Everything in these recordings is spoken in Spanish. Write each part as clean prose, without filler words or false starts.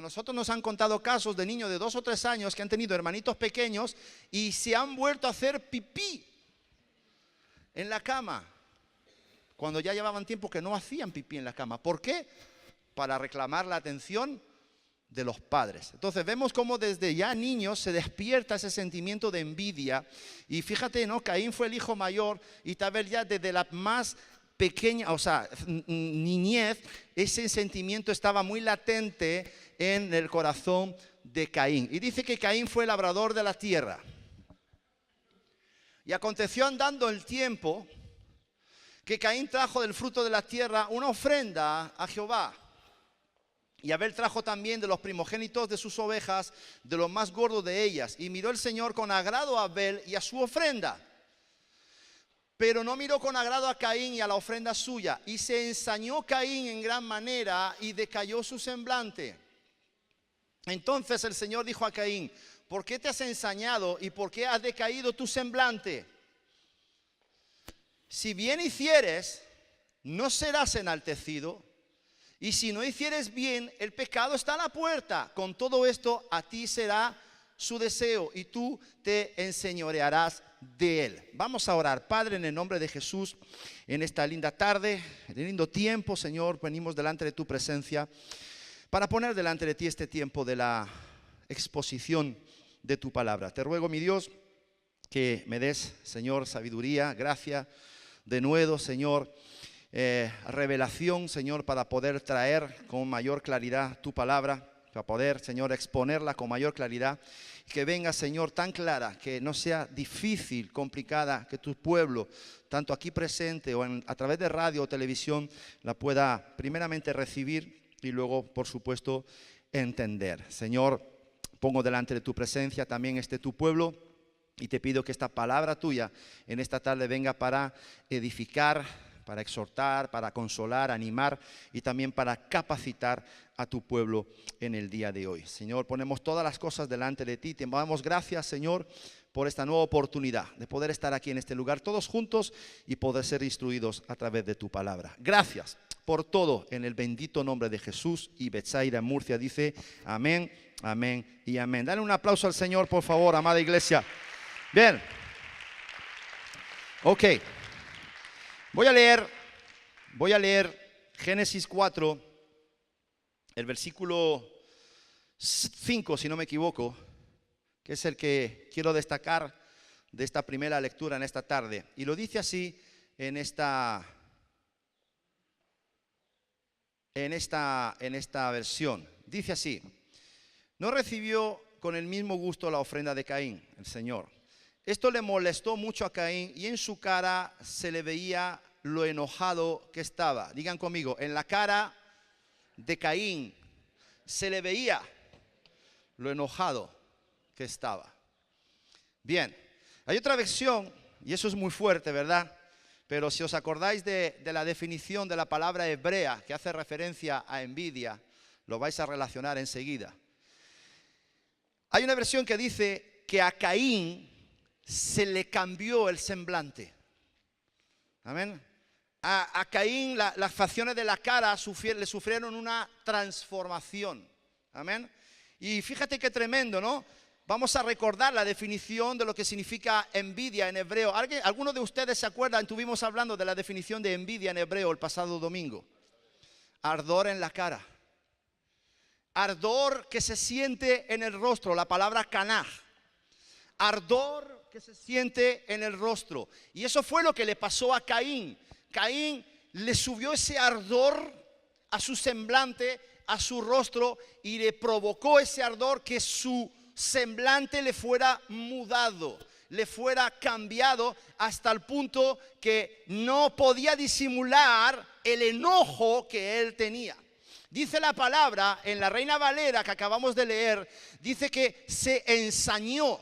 nosotros nos han contado casos de niños de 2 o 3 años que han tenido hermanitos pequeños y se han vuelto a hacer pipí en la cama, cuando ya llevaban tiempo que no hacían pipí en la cama. ¿Por qué? Para reclamar la atención de los padres. Entonces vemos cómo desde ya niños se despierta ese sentimiento de envidia. Y fíjate, ¿no? Caín fue el hijo mayor y tal vez ya desde la más pequeña, o sea, niñez, ese sentimiento estaba muy latente en el corazón de Caín. Y dice que Caín fue labrador de la tierra. Y aconteció andando el tiempo que Caín trajo del fruto de la tierra una ofrenda a Jehová. Y Abel trajo también de los primogénitos de sus ovejas, de los más gordos de ellas. Y miró el Señor con agrado a Abel y a su ofrenda. Pero no miró con agrado a Caín y a la ofrenda suya. Y se ensañó Caín en gran manera y decayó su semblante. Entonces el Señor dijo a Caín: ¿por qué te has ensañado y por qué has decaído tu semblante? Si bien hicieres, no serás enaltecido. Y si no hicieres bien, el pecado está a la puerta. Con todo esto, a ti será su deseo y tú te enseñorearás de él. Vamos a orar. Padre, en el nombre de Jesús, en esta linda tarde, en este lindo tiempo, Señor, venimos delante de tu presencia para poner delante de ti este tiempo de la exposición de tu palabra. Te ruego, mi Dios, que me des, Señor, sabiduría, gracia, de nuevo, Señor, revelación, Señor, para poder traer con mayor claridad tu palabra, para poder, Señor, exponerla con mayor claridad. Que venga, Señor, tan clara, que no sea difícil, complicada, que tu pueblo, tanto aquí presente o a través de radio o televisión, la pueda primeramente recibir y luego, por supuesto, entender. Señor, pongo delante de tu presencia también tu pueblo y te pido que esta palabra tuya en esta tarde venga para edificar, para exhortar, para consolar, animar y también para capacitar a tu pueblo en el día de hoy. Señor, ponemos todas las cosas delante de ti. Te damos gracias, Señor, por esta nueva oportunidad de poder estar aquí en este lugar todos juntos y poder ser instruidos a través de tu palabra. Gracias por todo en el bendito nombre de Jesús. Y Betsaida Murcia dice amén, amén y amén. Dale un aplauso al Señor, por favor, amada iglesia. Bien. Ok. Voy a leer Génesis 4, el versículo 5, si no me equivoco, que es el que quiero destacar de esta primera lectura en esta tarde. Y lo dice así en esta versión. Dice así: no recibió con el mismo gusto la ofrenda de Caín, el Señor. Esto le molestó mucho a Caín y en su cara se le veía lo enojado que estaba. Digan conmigo, en la cara de Caín se le veía lo enojado que estaba. Bien, hay otra versión, y eso es muy fuerte, ¿verdad? Pero si os acordáis de la definición de la palabra hebrea que hace referencia a envidia, lo vais a relacionar enseguida. Hay una versión que dice que a Caín se le cambió el semblante. Amén. A Caín las facciones de la cara le sufrieron una transformación. Amén. Y fíjate qué tremendo, ¿no? Vamos a recordar la definición de lo que significa envidia en hebreo. ¿Alguno de ustedes se acuerdan? Estuvimos hablando de la definición de envidia en hebreo el pasado domingo. Ardor en la cara. Ardor que se siente en el rostro, la palabra canaj. Ardor que se siente en el rostro. Y eso fue lo que le pasó a Caín. Caín le subió ese ardor a su semblante, a su rostro, y le provocó ese ardor que su semblante le fuera mudado, le fuera cambiado hasta el punto que no podía disimular el enojo que él tenía. Dice la palabra en la Reina Valera que acabamos de leer, dice que se ensañó.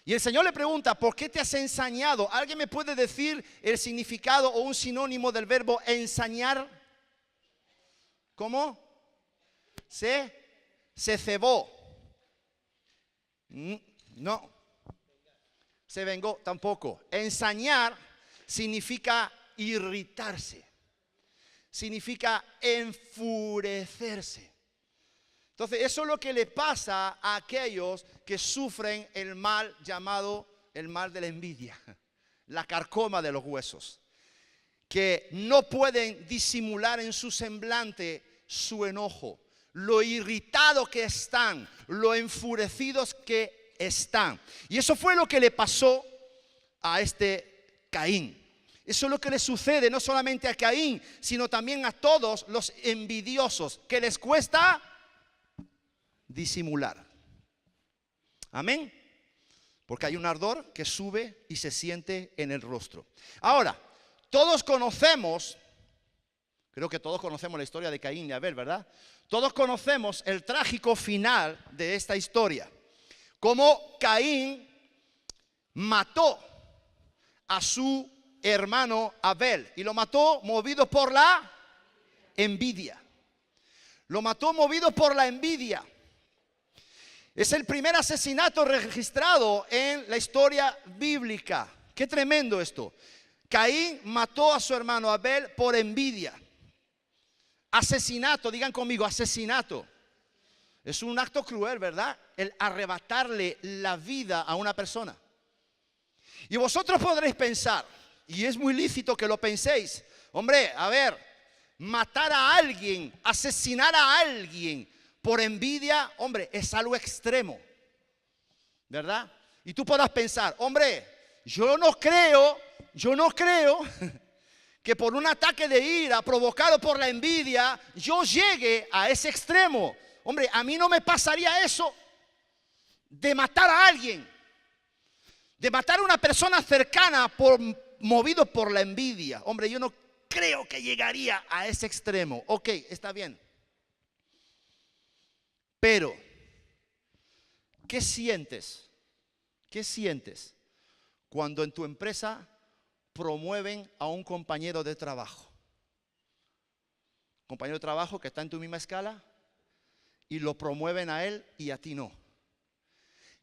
Y el Señor le pregunta, ¿por qué te has ensañado? ¿Alguien me puede decir el significado o un sinónimo del verbo ensañar? ¿Cómo? Se cebó. No. Se vengó tampoco. Ensañar significa irritarse. Significa enfurecerse. Entonces, eso es lo que le pasa a aquellos que sufren el mal llamado el mal de la envidia, la carcoma de los huesos, que no pueden disimular en su semblante su enojo, lo irritado que están, lo enfurecidos que están. Y eso fue lo que le pasó a este Caín. Eso es lo que le sucede no solamente a Caín, sino también a todos los envidiosos, que les cuesta disimular. Amén. Porque hay un ardor que sube y se siente en el rostro. Ahora, todos conocemos, creo que todos conocemos la historia de Caín y Abel, ¿verdad? Todos conocemos el trágico final de esta historia. Cómo Caín mató a su hermano Abel, y lo mató movido por la envidia. Lo mató movido por la envidia. Es el primer asesinato registrado en la historia bíblica. Qué tremendo esto. Caín mató a su hermano Abel por envidia. Asesinato, digan conmigo, asesinato. Es un acto cruel, ¿verdad? El arrebatarle la vida a una persona. Y vosotros podréis pensar, y es muy lícito que lo penséis, hombre, a ver, matar a alguien, asesinar a alguien por envidia, hombre, es algo extremo, ¿verdad? Y tú podrás pensar, hombre, yo no creo que por un ataque de ira provocado por la envidia yo llegue a ese extremo. Hombre, a mí no me pasaría eso de matar a alguien, de matar a una persona cercana movido por la envidia. Hombre, yo no creo que llegaría a ese extremo. Ok, está bien. Pero, ¿qué sientes? ¿Qué sientes cuando en tu empresa promueven a un compañero de trabajo? Compañero de trabajo que está en tu misma escala y lo promueven a él y a ti no.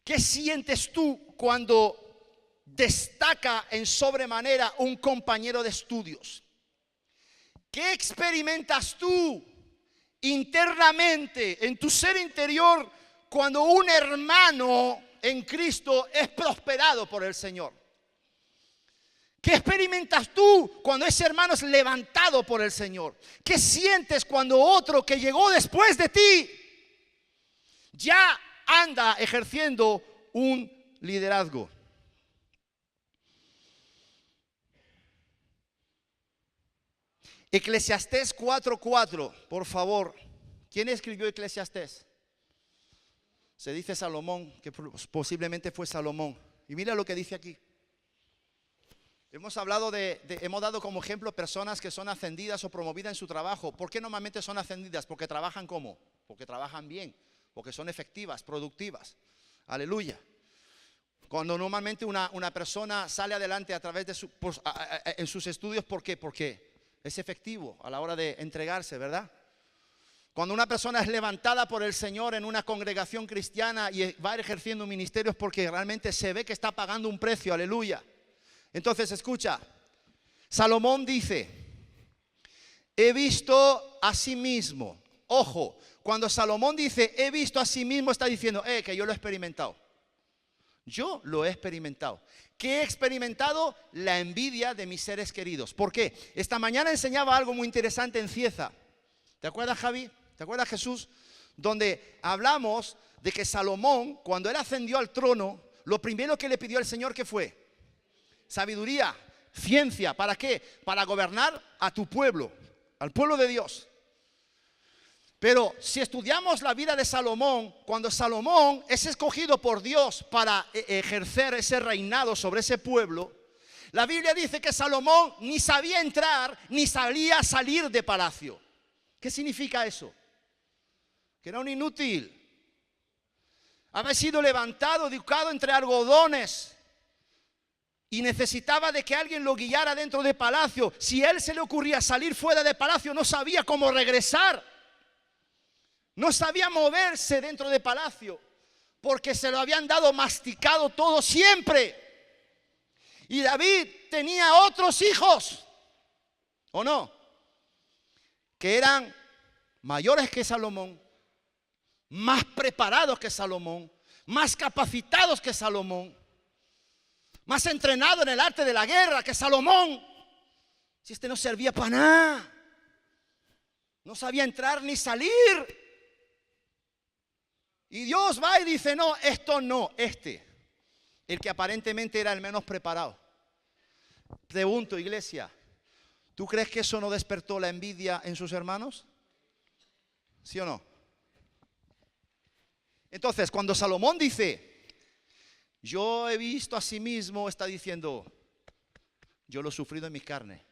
¿Qué sientes tú cuando destaca en sobremanera un compañero de estudios? ¿Qué experimentas tú internamente en tu ser interior cuando un hermano en Cristo es prosperado por el Señor? ¿Qué experimentas tú cuando ese hermano es levantado por el Señor? ¿Qué sientes cuando otro que llegó después de ti ya anda ejerciendo un liderazgo? Eclesiastés 4:4, por favor. ¿Quién escribió Eclesiastés? Se dice Salomón, que posiblemente fue Salomón. Y mira lo que dice aquí. Hemos hablado hemos dado como ejemplo personas que son ascendidas o promovidas en su trabajo. ¿Por qué normalmente son ascendidas? Porque trabajan ¿cómo? Porque trabajan bien, porque son efectivas, productivas. Aleluya. Cuando normalmente una persona sale adelante a través de en sus estudios, ¿por qué? Porque es efectivo a la hora de entregarse, ¿verdad? Cuando una persona es levantada por el Señor en una congregación cristiana y va ejerciendo ministerios porque realmente se ve que está pagando un precio, aleluya. Entonces, escucha, Salomón dice, he visto a sí mismo. Ojo, cuando Salomón dice, he visto a sí mismo, está diciendo, que yo lo he experimentado. Yo lo he experimentado. ¿Qué he experimentado? La envidia de mis seres queridos. ¿Por qué? Esta mañana enseñaba algo muy interesante en Cieza. ¿Te acuerdas, Javi? ¿Te acuerdas, Jesús? Donde hablamos de que Salomón, cuando él ascendió al trono, lo primero que le pidió al Señor, ¿qué fue? Sabiduría, ciencia. ¿Para qué? Para gobernar a tu pueblo, al pueblo de Dios. Pero si estudiamos la vida de Salomón, cuando Salomón es escogido por Dios para ejercer ese reinado sobre ese pueblo, la Biblia dice que Salomón ni sabía entrar ni sabía salir de palacio. ¿Qué significa eso? Que era un inútil. Había sido levantado, educado entre algodones y necesitaba de que alguien lo guiara dentro de palacio. Si a él se le ocurría salir fuera de palacio, no sabía cómo regresar. No sabía moverse dentro de palacio porque se lo habían dado masticado todo siempre. Y David tenía otros hijos, ¿o no? Que eran mayores que Salomón, más preparados que Salomón, más capacitados que Salomón, más entrenados en el arte de la guerra que Salomón. Si este no servía para nada, no sabía entrar ni salir. Y Dios va y dice, no, esto no, el que aparentemente era el menos preparado. Pregunto, iglesia, ¿tú crees que eso no despertó la envidia en sus hermanos? ¿Sí o no? Entonces, cuando Salomón dice, yo he visto a sí mismo, está diciendo, yo lo he sufrido en mi carne.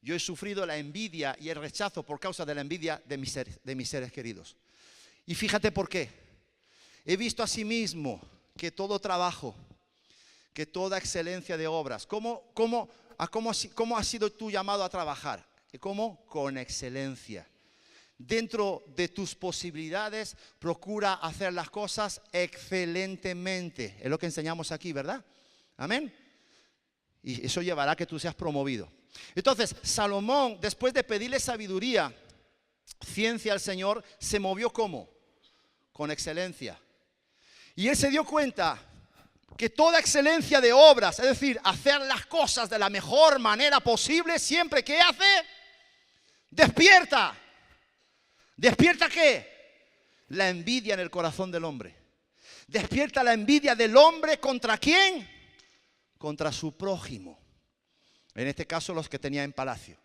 Yo he sufrido la envidia y el rechazo por causa de la envidia de mis seres queridos. Y fíjate por qué. He visto a sí mismo que todo trabajo, que toda excelencia de obras, ¿cómo has sido tú llamado a trabajar? ¿Cómo? Con excelencia. Dentro de tus posibilidades, procura hacer las cosas excelentemente. Es lo que enseñamos aquí, ¿verdad? Amén. Y eso llevará a que tú seas promovido. Entonces, Salomón, después de pedirle sabiduría, ciencia al Señor, se movió ¿cómo? Con excelencia. Y él se dio cuenta que toda excelencia de obras, es decir, hacer las cosas de la mejor manera posible, siempre que hace, despierta. ¿Despierta qué? La envidia en el corazón del hombre. Despierta la envidia del hombre ¿contra quién? Contra su prójimo. En este caso los que tenía en palacio.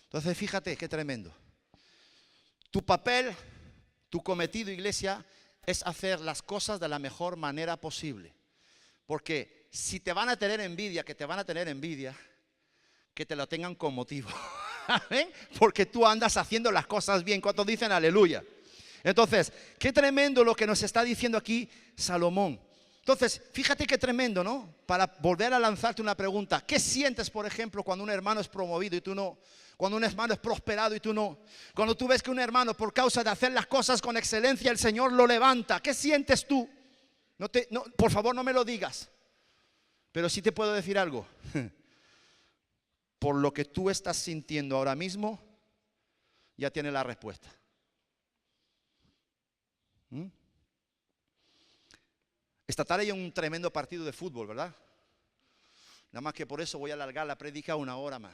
Entonces fíjate qué tremendo. Tu papel, tu cometido, iglesia, es hacer las cosas de la mejor manera posible. Porque si te van a tener envidia, que te van a tener envidia, que te lo tengan con motivo. ¿Amén? Porque tú andas haciendo las cosas bien. ¿Cuántos dicen aleluya? Entonces, qué tremendo lo que nos está diciendo aquí Salomón. Entonces, fíjate qué tremendo, ¿no? Para volver a lanzarte una pregunta. ¿Qué sientes, por ejemplo, cuando un hermano es promovido y tú no? Cuando un hermano es prosperado y tú no. Cuando tú ves que un hermano, por causa de hacer las cosas con excelencia, el Señor lo levanta. ¿Qué sientes tú? Por favor, no me lo digas. Pero sí te puedo decir algo. Por lo que tú estás sintiendo ahora mismo, ya tiene la respuesta. Esta tarde hay un tremendo partido de fútbol, ¿verdad? Nada más que por eso voy a alargar la prédica 1 hora más.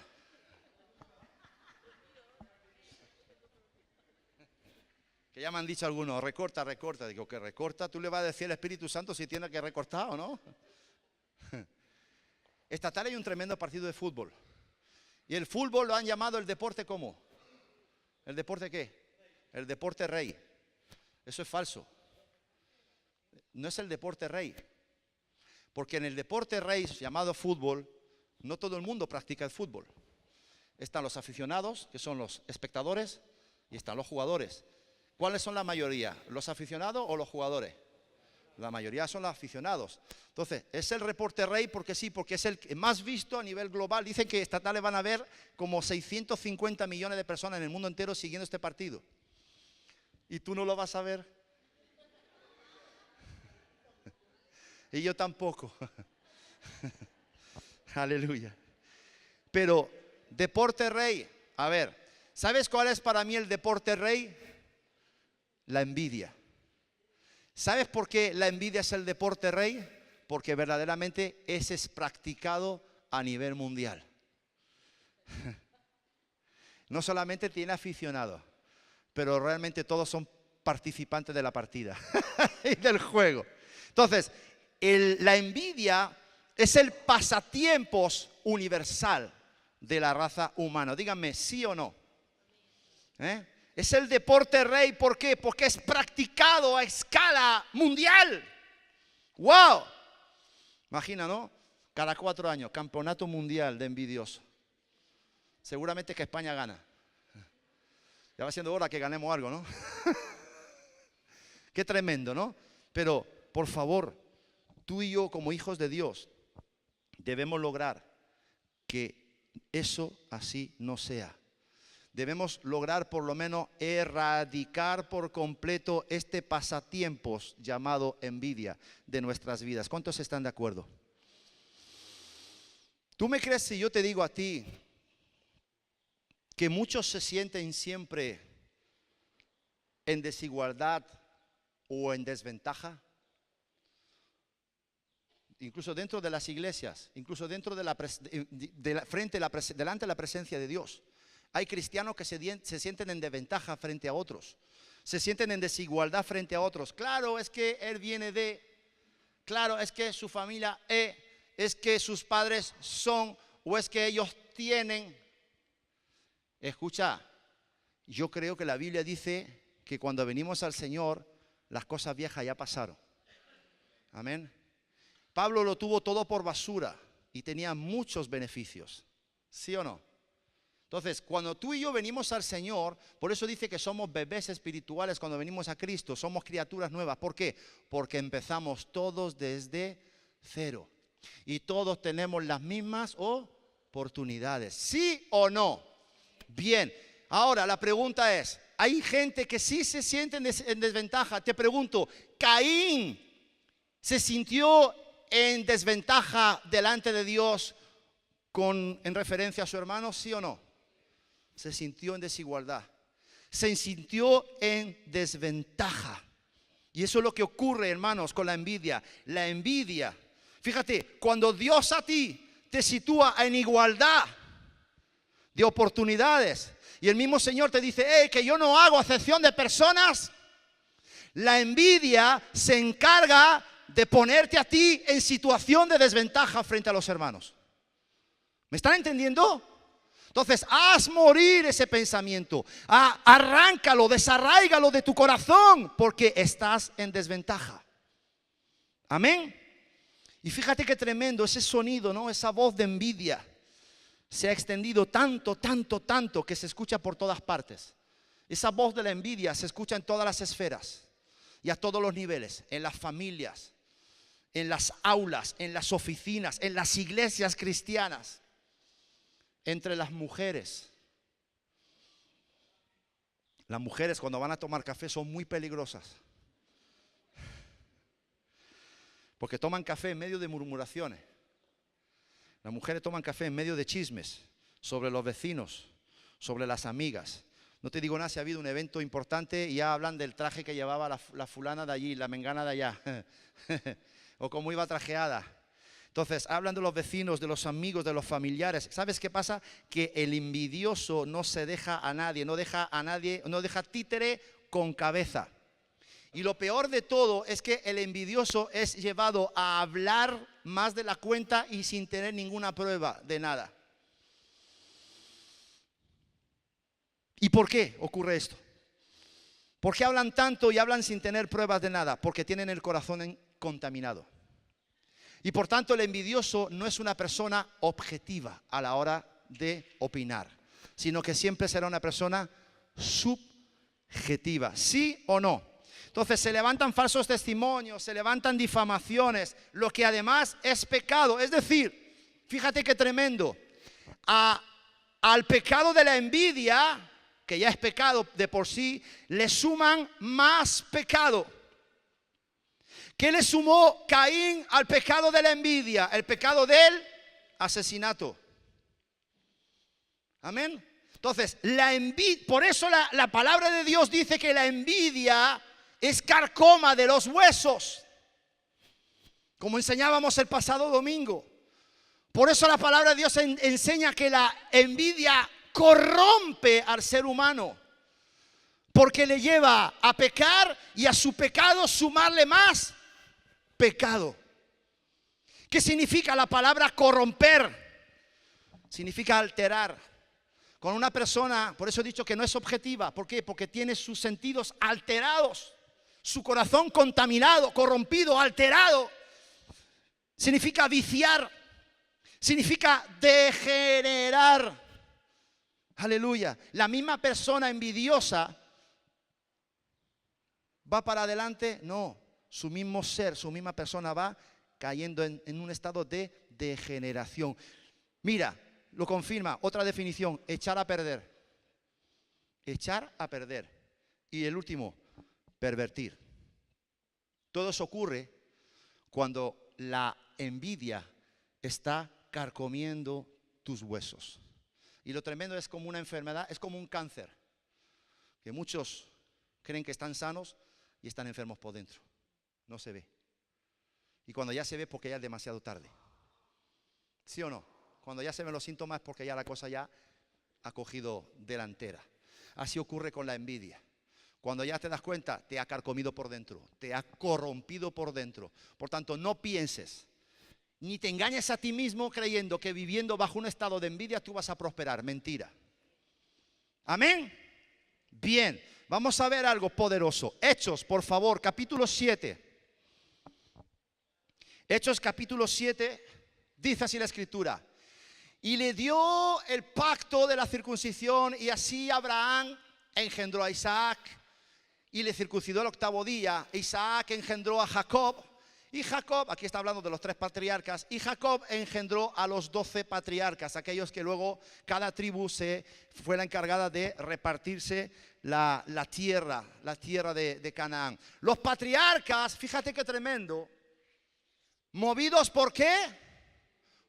Que ya me han dicho algunos, recorta. Digo, que recorta, tú le vas a decir al Espíritu Santo si tiene que recortar o no. Esta tarde hay un tremendo partido de fútbol. Y el fútbol lo han llamado el deporte ¿cómo? ¿El deporte qué? El deporte rey. Eso es falso. No es el deporte rey. Porque en el deporte rey llamado fútbol, no todo el mundo practica el fútbol. Están los aficionados, que son los espectadores, y están los jugadores. ¿Cuáles son la mayoría? ¿Los aficionados o los jugadores? La mayoría son los aficionados. Entonces, es el deporte rey porque sí, porque es el más visto a nivel global. Dicen que esta tarde van a ver como 650 millones de personas en el mundo entero siguiendo este partido. ¿Y tú no lo vas a ver? Y yo tampoco. Aleluya. Pero, deporte rey. A ver, ¿sabes cuál es para mí el deporte rey? La envidia. ¿Sabes por qué la envidia es el deporte rey? Porque verdaderamente ese es practicado a nivel mundial. No solamente tiene aficionados, pero realmente todos son participantes de la partida y del juego. Entonces, la envidia es el pasatiempos universal de la raza humana. Díganme, ¿sí o no? Es el deporte rey, ¿por qué? Porque es practicado a escala mundial. ¡Wow! Imagina, ¿no? Cada 4 años, campeonato mundial de envidioso. Seguramente que España gana. Ya va siendo hora que ganemos algo, ¿no? Qué tremendo, ¿no? Pero, por favor, tú y yo como hijos de Dios debemos lograr que eso así no sea. Debemos lograr por lo menos erradicar por completo este pasatiempos llamado envidia de nuestras vidas. ¿Cuántos están de acuerdo? ¿Tú me crees si yo te digo a ti que muchos se sienten siempre en desigualdad o en desventaja? Incluso dentro de las iglesias, incluso dentro de delante de la presencia de Dios. Hay cristianos que se sienten en desventaja frente a otros. Se sienten en desigualdad frente a otros. Claro, es que él viene de... Claro, es que su familia es que sus padres son, o es que ellos tienen. Escucha, yo creo que la Biblia dice que cuando venimos al Señor, las cosas viejas ya pasaron. Amén. Pablo lo tuvo todo por basura y tenía muchos beneficios. ¿Sí o no? Entonces, cuando tú y yo venimos al Señor, por eso dice que somos bebés espirituales cuando venimos a Cristo, somos criaturas nuevas. ¿Por qué? Porque empezamos todos desde cero y todos tenemos las mismas oportunidades. ¿Sí o no? Bien, ahora la pregunta es, hay gente que sí se siente en desventaja. Te pregunto, ¿Caín se sintió en desventaja delante de Dios en referencia a su hermano? ¿Sí o no? Se sintió en desigualdad, se sintió en desventaja. Y eso es lo que ocurre, hermanos, con la envidia. La envidia, fíjate, cuando Dios a ti te sitúa en igualdad de oportunidades y el mismo Señor te dice, que yo no hago acepción de personas, la envidia se encarga de ponerte a ti en situación de desventaja frente a los hermanos. ¿Me están entendiendo? Entonces, haz morir ese pensamiento, arráncalo, desarráigalo de tu corazón, porque estás en desventaja. Amén. Y fíjate qué tremendo ese sonido, ¿no? Esa voz de envidia se ha extendido tanto, tanto, tanto que se escucha por todas partes. Esa voz de la envidia se escucha en todas las esferas y a todos los niveles, en las familias, en las aulas, en las oficinas, en las iglesias cristianas. Entre las mujeres. Las mujeres cuando van a tomar café son muy peligrosas. Porque toman café en medio de murmuraciones. Las mujeres toman café en medio de chismes sobre los vecinos, sobre las amigas. No te digo nada si ha habido un evento importante y ya hablan del traje que llevaba la fulana de allí, la mengana de allá. O cómo iba trajeada. Entonces, hablan de los vecinos, de los amigos, de los familiares. ¿Sabes qué pasa? Que el envidioso no se deja a nadie, no deja títere con cabeza. Y lo peor de todo es que el envidioso es llevado a hablar más de la cuenta y sin tener ninguna prueba de nada. ¿Y por qué ocurre esto? ¿Por qué hablan tanto y hablan sin tener pruebas de nada? Porque tienen el corazón contaminado. Y por tanto el envidioso no es una persona objetiva a la hora de opinar, sino que siempre será una persona subjetiva. ¿Sí o no? Entonces se levantan falsos testimonios, se levantan difamaciones, lo que además es pecado. Es decir, fíjate qué tremendo, al pecado de la envidia, que ya es pecado de por sí, le suman más pecado. ¿Qué le sumó Caín al pecado de la envidia? El pecado del asesinato. Amén. Entonces, por eso la palabra de Dios dice que la envidia es carcoma de los huesos, como enseñábamos el pasado domingo. Por eso la palabra de Dios enseña que la envidia corrompe al ser humano, porque le lleva a pecar y a su pecado sumarle más pecado. ¿Qué significa la palabra corromper? Significa alterar. Con una persona, por eso he dicho que no es objetiva. ¿Por qué? Porque tiene sus sentidos alterados, su corazón contaminado, corrompido, alterado. Significa viciar, significa degenerar. Aleluya. La misma persona envidiosa va para adelante, no. Su mismo ser, su misma persona va cayendo en un estado de degeneración. Mira, lo confirma otra definición: echar a perder. Echar a perder. Y el último, pervertir. Todo eso ocurre cuando la envidia está carcomiendo tus huesos. Y lo tremendo es como una enfermedad, es como un cáncer, que muchos creen que están sanos, y están enfermos por dentro. No se ve. Y cuando ya se ve, porque ya es demasiado tarde. ¿Sí o no? Cuando ya se ven los síntomas, porque ya la cosa ya ha cogido delantera. Así ocurre con la envidia. Cuando ya te das cuenta, te ha carcomido por dentro, te ha corrompido por dentro. Por tanto, no pienses, ni te engañes a ti mismo creyendo que viviendo bajo un estado de envidia tú vas a prosperar. Mentira. Amén. Bien, vamos a ver algo poderoso. Hechos, por favor, capítulo 7. Hechos capítulo 7, dice así la escritura. Y le dio el pacto de la circuncisión, y así Abraham engendró a Isaac y le circuncidó el 8º día. Isaac engendró a Jacob, y Jacob, aquí está hablando de los 3 patriarcas, y Jacob engendró a los 12 patriarcas, aquellos que luego cada tribu fue la encargada de repartirse la tierra de Canaán. Los patriarcas, fíjate qué tremendo, movidos ¿por qué?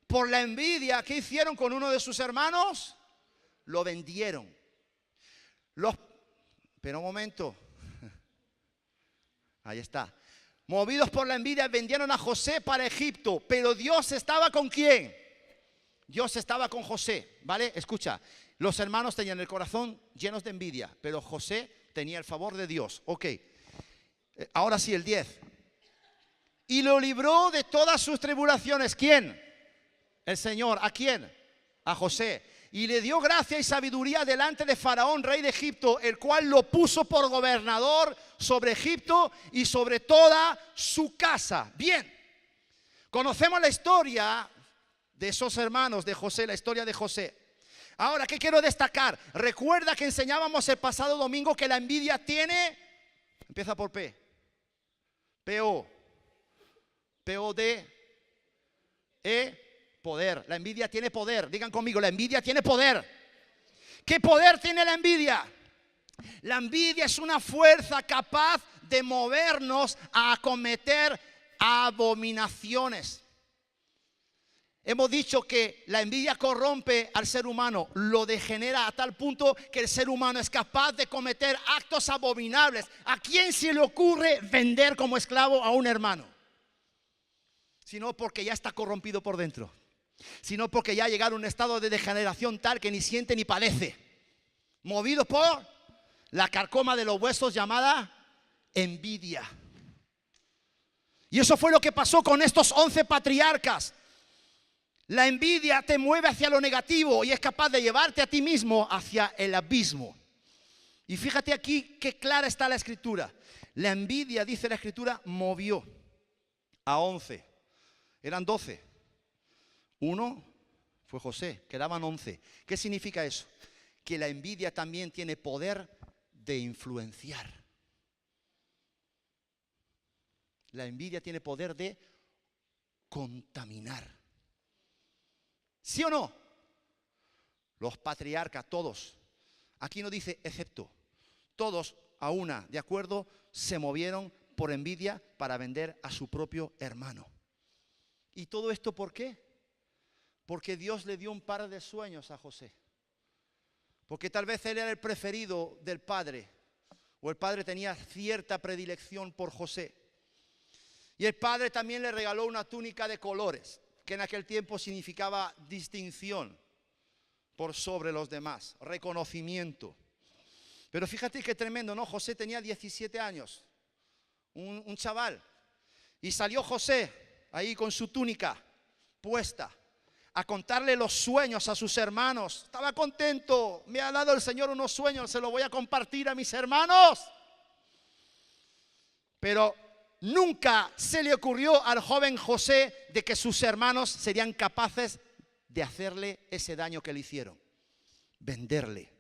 Por la envidia. ¿Qué hicieron con uno de sus hermanos? Lo vendieron. Pero un momento. Ahí está. Movidos por la envidia, vendieron a José para Egipto. Pero Dios estaba ¿con quién? Dios estaba con José, ¿vale? Escucha, los hermanos tenían el corazón llenos de envidia, pero José tenía el favor de Dios. Ok, ahora sí, el 10. Y lo libró de todas sus tribulaciones. ¿Quién? El Señor. ¿A quién? A José. Y le dio gracia y sabiduría delante de Faraón, rey de Egipto, el cual lo puso por gobernador sobre Egipto y sobre toda su casa. Bien, conocemos la historia de esos hermanos de José, la historia de José. Ahora, ¿qué quiero destacar? Recuerda que enseñábamos el pasado domingo que la envidia tiene, empieza por P, P-O, P-O-D, poder. La envidia tiene poder. Digan conmigo, la envidia tiene poder. ¿Qué poder tiene la envidia? La envidia es una fuerza capaz de movernos a cometer abominaciones. Hemos dicho que la envidia corrompe al ser humano, lo degenera a tal punto que el ser humano es capaz de cometer actos abominables. ¿A quién se le ocurre vender como esclavo a un hermano? Sino porque ya está corrompido por dentro. Sino porque ya ha llegado a un estado de degeneración tal que ni siente ni padece. Movido por la carcoma de los huesos llamada envidia. Y eso fue lo que pasó con estos 11 patriarcas. La envidia te mueve hacia lo negativo y es capaz de llevarte a ti mismo hacia el abismo. Y fíjate aquí qué clara está la escritura. La envidia, dice la escritura, movió a 11. Eran 12. Uno fue José, quedaban 11. ¿Qué significa eso? Que la envidia también tiene poder de influenciar. La envidia tiene poder de contaminar. ¿Sí o no? Los patriarcas, todos. Aquí no dice excepto. Todos a una, de acuerdo, se movieron por envidia para vender a su propio hermano. ¿Y todo esto por qué? Porque Dios le dio un par de sueños a José. Porque tal vez él era el preferido del padre. O el padre tenía cierta predilección por José. Y el padre también le regaló una túnica de colores, que en aquel tiempo significaba distinción por sobre los demás, reconocimiento. Pero fíjate qué tremendo, ¿no? José tenía 17 años, un chaval. Y salió José ahí con su túnica puesta a contarle los sueños a sus hermanos. Estaba contento, me ha dado el Señor unos sueños, se los voy a compartir a mis hermanos. Pero nunca se le ocurrió al joven José de que sus hermanos serían capaces de hacerle ese daño que le hicieron, venderle.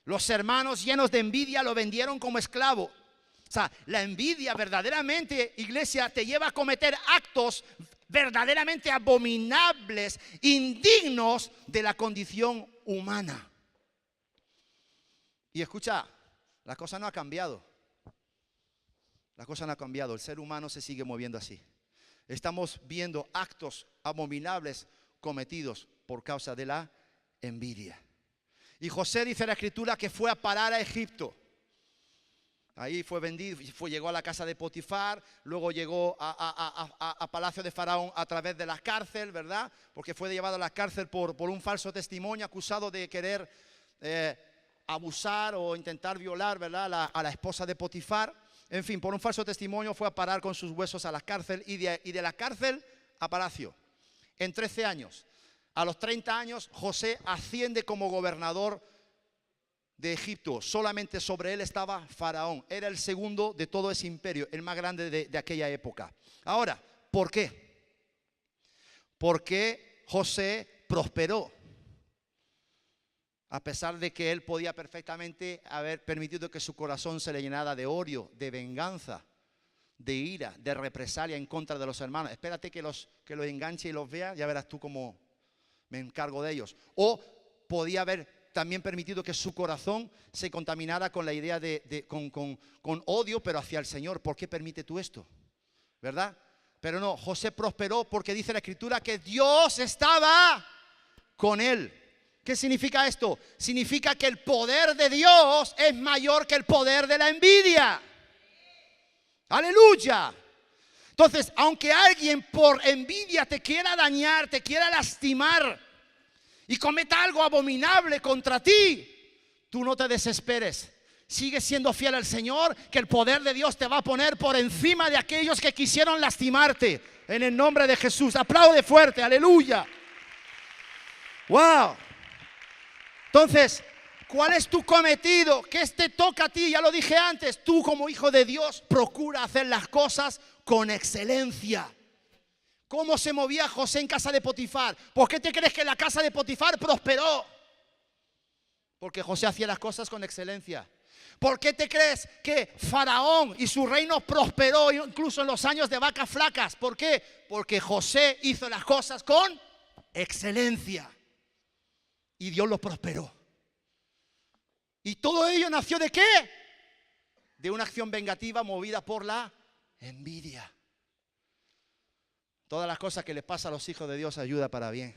Los hermanos llenos de envidia lo vendieron como esclavo. O sea, la envidia verdaderamente, iglesia, te lleva a cometer actos verdaderamente abominables, indignos de la condición humana. Y escucha, la cosa no ha cambiado. La cosa no ha cambiado, el ser humano se sigue moviendo así. Estamos viendo actos abominables cometidos por causa de la envidia. Y José, dice la escritura, que fue a parar a Egipto. Ahí fue vendido, llegó a la casa de Potifar, luego llegó a palacio de Faraón a través de la cárcel, ¿verdad? Porque fue llevado a la cárcel por un falso testimonio, acusado de querer abusar o intentar violar, ¿verdad? A la esposa de Potifar. En fin, por un falso testimonio fue a parar con sus huesos a la cárcel y de la cárcel a palacio en 13 años. A los 30 años José asciende como gobernador de Egipto. Solamente sobre él estaba Faraón. Era el segundo de todo ese imperio, el más grande de aquella época. Ahora, ¿por qué? Porque José prosperó. A pesar de que él podía perfectamente haber permitido que su corazón se le llenara de odio, de venganza, de ira, de represalia en contra de los hermanos. Espérate que los enganche y los vea, ya verás tú cómo me encargo de ellos. O podía haber también permitido que su corazón se contaminara con la idea con odio, pero hacia el Señor. ¿Por qué permite tú esto? ¿Verdad? Pero no, José prosperó porque dice la Escritura que Dios estaba con él. ¿Qué significa esto? Significa que el poder de Dios es mayor que el poder de la envidia. ¡Aleluya! Entonces, aunque alguien por envidia te quiera dañar, te quiera lastimar y cometa algo abominable contra ti, tú no te desesperes. Sigue siendo fiel al Señor, que el poder de Dios te va a poner por encima de aquellos que quisieron lastimarte. En el nombre de Jesús. Aplaude fuerte, aleluya. ¡Wow! Entonces, ¿cuál es tu cometido? ¿Qué te toca a ti? Ya lo dije antes, tú como hijo de Dios procura hacer las cosas con excelencia. ¿Cómo se movía José en casa de Potifar? ¿Por qué te crees que la casa de Potifar prosperó? Porque José hacía las cosas con excelencia. ¿Por qué te crees que Faraón y su reino prosperó incluso en los años de vacas flacas? ¿Por qué? Porque José hizo las cosas con excelencia. Y Dios lo prosperó. ¿Y todo ello nació de qué? De una acción vengativa movida por la envidia. Todas las cosas que les pasa a los hijos de Dios ayuda para bien.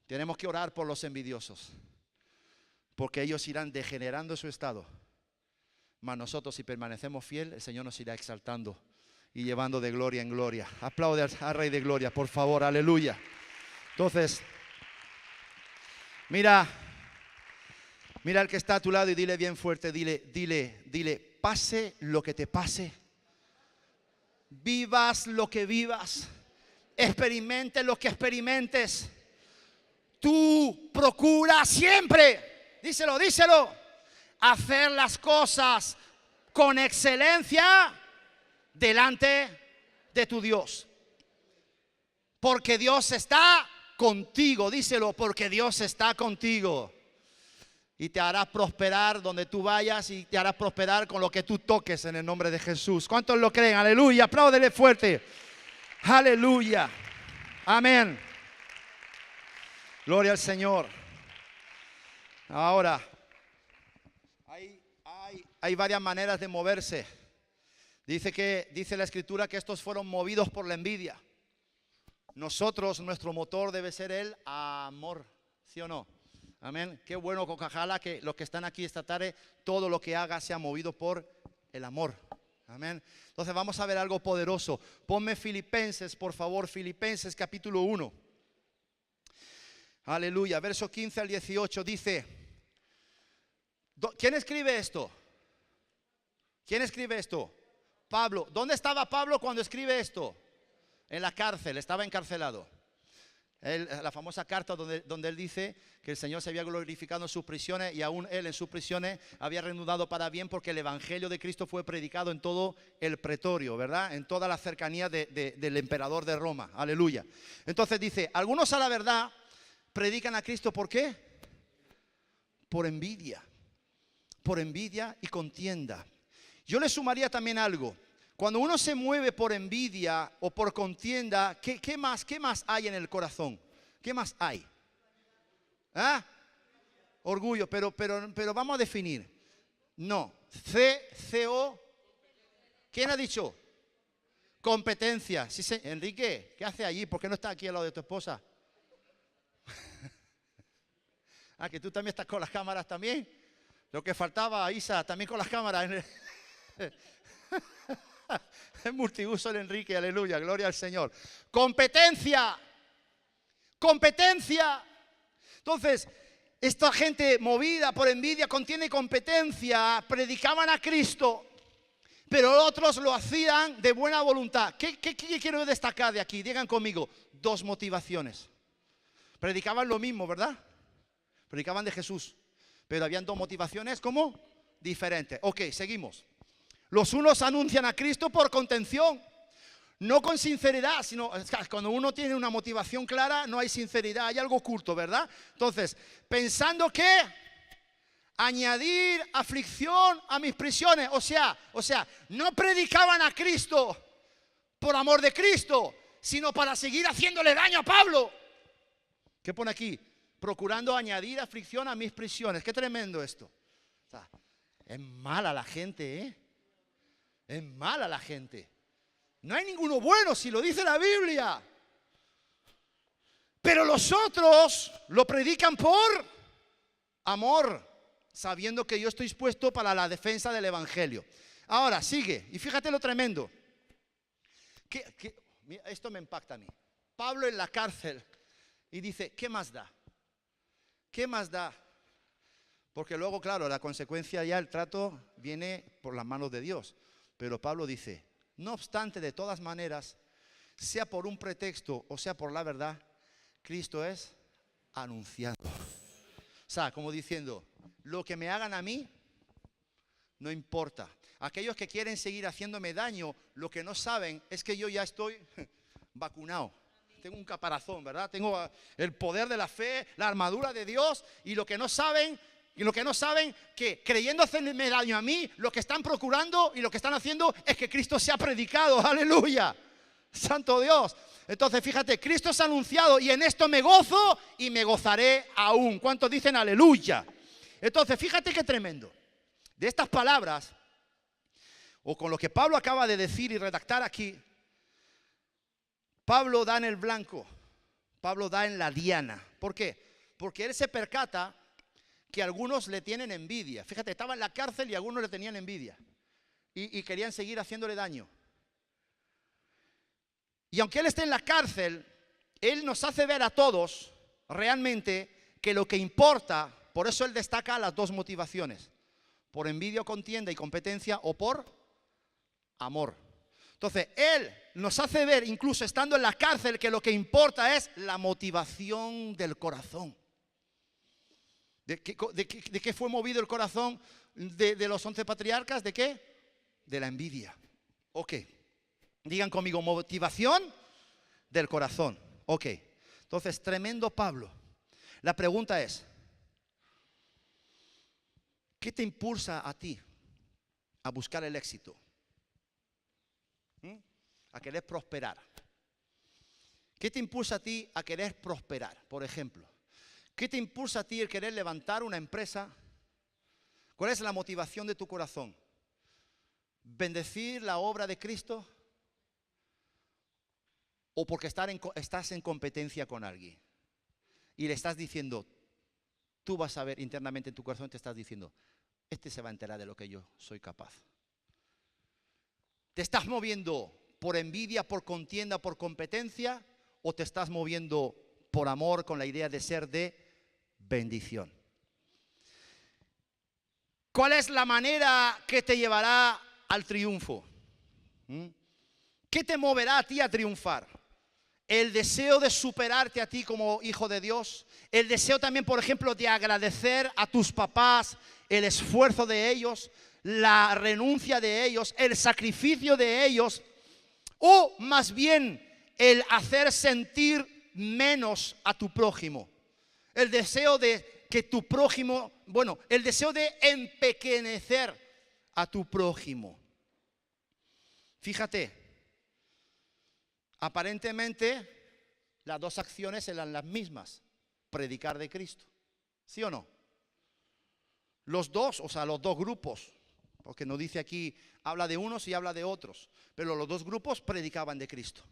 Tenemos que orar por los envidiosos, porque ellos irán degenerando su estado. Mas nosotros, si permanecemos fieles, el Señor nos irá exaltando y llevando de gloria en gloria. Aplaude al Rey de Gloria, por favor, aleluya. Entonces, mira al que está a tu lado y dile bien fuerte, dile, pase lo que te pase, vivas lo que vivas, experimentes lo que experimentes, tú procura siempre, díselo, hacer las cosas con excelencia delante de tu Dios. Porque Dios está contigo, díselo, porque Dios está contigo. Y te hará prosperar donde tú vayas y te hará prosperar con lo que tú toques en el nombre de Jesús. ¿Cuántos lo creen? Aleluya, apláudele fuerte. Aleluya. Amén. Gloria al Señor. Ahora, hay varias maneras de moverse. Dice la Escritura que estos fueron movidos por la envidia. Nosotros, nuestro motor debe ser el amor, ¿sí o no? Amén. Qué bueno, ojalá que los que están aquí esta tarde, todo lo que haga sea movido por el amor. Amén. Entonces vamos a ver algo poderoso. Ponme Filipenses, por favor, Filipenses capítulo 1. Aleluya, verso 15 al 18 dice, ¿quién escribe esto? ¿Quién escribe esto? Pablo. ¿Dónde estaba Pablo cuando escribe esto? En la cárcel, estaba encarcelado. La famosa carta donde él dice que el Señor se había glorificado en sus prisiones y aún él en sus prisiones había reanudado para bien, porque el evangelio de Cristo fue predicado en todo el pretorio, ¿verdad? En toda la cercanía del emperador de Roma. Aleluya. Entonces dice, algunos a la verdad predican a Cristo, ¿por qué? Por envidia y contienda. Yo le sumaría también algo. Cuando uno se mueve por envidia o por contienda, ¿qué más hay en el corazón? ¿Qué más hay? ¿Ah? Orgullo, pero vamos a definir. No, C-O. ¿Quién ha dicho? Competencia. Sí, Enrique, ¿qué hace allí? ¿Por qué no está aquí al lado de tu esposa? Que tú también estás con las cámaras también. Lo que faltaba, Isa, también con las cámaras. Es multiuso el Enrique, aleluya, gloria al Señor. Competencia. Competencia. Entonces, esta gente movida por envidia, contienda y competencia, predicaban a Cristo, pero otros lo hacían de buena voluntad. ¿Qué quiero destacar de aquí? Digan conmigo, dos motivaciones. Predicaban lo mismo, ¿verdad? Predicaban de Jesús, pero habían dos motivaciones, ¿cómo? Diferentes. Ok, seguimos. Los unos anuncian a Cristo por contención, no con sinceridad, sino cuando uno tiene una motivación clara, no hay sinceridad, hay algo oculto, ¿verdad? Entonces, pensando que añadir aflicción a mis prisiones, o sea, no predicaban a Cristo por amor de Cristo, sino para seguir haciéndole daño a Pablo. ¿Qué pone aquí? Procurando añadir aflicción a mis prisiones. Qué tremendo esto. O sea, es mala la gente, ¿eh? Es mala la gente. No hay ninguno bueno si lo dice la Biblia. Pero los otros lo predican por amor, sabiendo que yo estoy dispuesto para la defensa del Evangelio. Ahora, sigue. Y fíjate lo tremendo. Esto me impacta a mí. Pablo en la cárcel y dice, ¿qué más da? ¿Qué más da? Porque luego, claro, la consecuencia ya, el trato viene por las manos de Dios. Pero Pablo dice, no obstante, de todas maneras, sea por un pretexto o sea por la verdad, Cristo es anunciado. O sea, como diciendo, lo que me hagan a mí, no importa. Aquellos que quieren seguir haciéndome daño, lo que no saben es que yo ya estoy vacunado. Tengo un caparazón, ¿verdad? Tengo el poder de la fe, la armadura de Dios, y lo que no saben, que creyendo hacerme daño a mí, lo que están procurando y lo que están haciendo es que Cristo sea predicado. Aleluya. Santo Dios. Entonces, fíjate, Cristo es anunciado y en esto me gozo y me gozaré aún. ¿Cuántos dicen aleluya? Entonces, fíjate qué tremendo. De estas palabras, o con lo que Pablo acaba de decir y redactar aquí, Pablo da en el blanco, Pablo da en la diana. ¿Por qué? Porque él se percata que algunos le tienen envidia. Fíjate, estaba en la cárcel y algunos le tenían envidia y querían seguir haciéndole daño. Y aunque él esté en la cárcel, él nos hace ver a todos realmente que lo que importa, por eso él destaca las dos motivaciones, por envidia, contienda y competencia, o por amor. Entonces, él nos hace ver, incluso estando en la cárcel, que lo que importa es la motivación del corazón. ¿De qué fue movido el corazón de los 11 patriarcas? ¿De qué? De la envidia. Ok. Digan conmigo, motivación del corazón. Ok. Entonces, tremendo Pablo. La pregunta es, ¿qué te impulsa a ti a buscar el éxito? A querer prosperar. ¿Qué te impulsa a ti a querer prosperar? Por ejemplo, ¿qué te impulsa a ti el querer levantar una empresa? ¿Cuál es la motivación de tu corazón? ¿Bendecir la obra de Cristo? ¿O porque estás en competencia con alguien? Y le estás diciendo, tú vas a ver internamente en tu corazón, te estás diciendo, este se va a enterar de lo que yo soy capaz. ¿Te estás moviendo por envidia, por contienda, por competencia? ¿O te estás moviendo por amor con la idea de ser de bendición? ¿Cuál es la manera que te llevará al triunfo? ¿Qué te moverá a ti a triunfar? El deseo de superarte a ti como hijo de Dios. El deseo también, por ejemplo, de agradecer a tus papás el esfuerzo de ellos, la renuncia de ellos, el sacrificio de ellos. O más bien el hacer sentir menos a tu prójimo. El deseo de que tu prójimo, el deseo de empequeñecer a tu prójimo. Fíjate, aparentemente las dos acciones eran las mismas, predicar de Cristo, ¿sí o no? Los dos grupos, porque no dice aquí, habla de unos y habla de otros, pero los dos grupos predicaban de Cristo.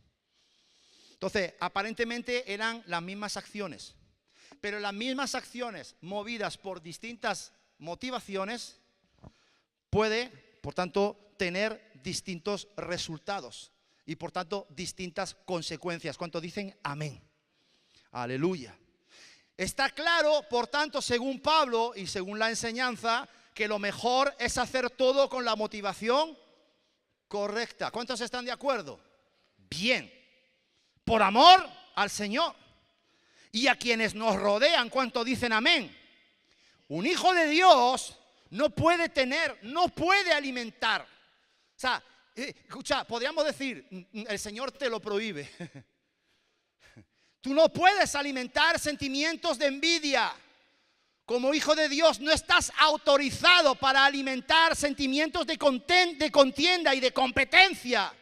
Entonces, aparentemente eran las mismas acciones, pero las mismas acciones movidas por distintas motivaciones puede, por tanto, tener distintos resultados y, por tanto, distintas consecuencias. ¿Cuántos dicen amén? Aleluya. Está claro, por tanto, según Pablo y según la enseñanza, que lo mejor es hacer todo con la motivación correcta. ¿Cuántos están de acuerdo? Bien. Por amor al Señor y a quienes nos rodean. ¿Cuántos dicen amén? Un hijo de Dios no puede alimentar. O sea, escucha, podríamos decir, el Señor te lo prohíbe. Tú no puedes alimentar sentimientos de envidia. Como hijo de Dios no estás autorizado para alimentar sentimientos de contienda y de competencia.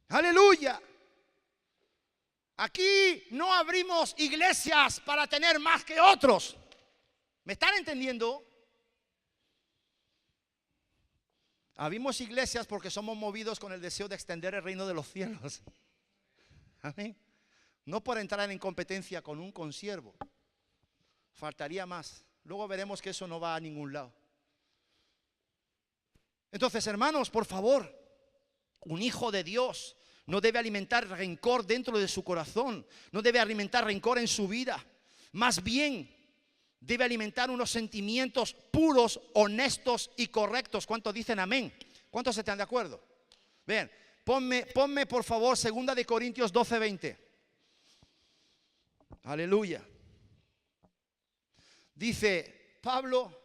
Aleluya. Aquí no abrimos iglesias para tener más que otros. ¿Me están entendiendo? Abrimos iglesias porque somos movidos con el deseo de extender el reino de los cielos. Amén. No por entrar en competencia con un consiervo. Faltaría más. Luego veremos que eso no va a ningún lado. Entonces, hermanos, por favor, un hijo de Dios no debe alimentar rencor dentro de su corazón. No debe alimentar rencor en su vida. Más bien, debe alimentar unos sentimientos puros, honestos y correctos. ¿Cuántos dicen amén? ¿Cuántos están de acuerdo? Bien, ponme por favor 2 de Corintios 12:20. Aleluya. Dice Pablo,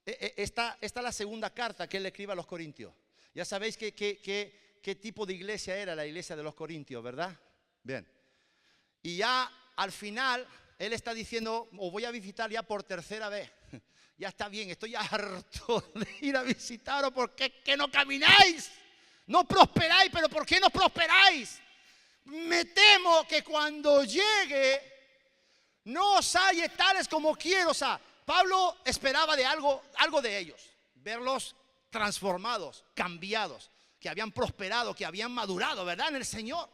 esta es la segunda carta que él le escribe a los corintios. Ya sabéis qué tipo de iglesia era la iglesia de los corintios, ¿verdad? Bien. Y ya al final él está diciendo, os voy a visitar ya por tercera vez. Ya está bien, estoy harto de ir a visitaros porque que no camináis. No prosperáis, pero ¿por qué no prosperáis? Me temo que cuando llegue no os halle tales como quiero. O sea, Pablo esperaba de algo de ellos. Verlos transformados, cambiados, que habían prosperado, que habían madurado, ¿verdad? En el Señor.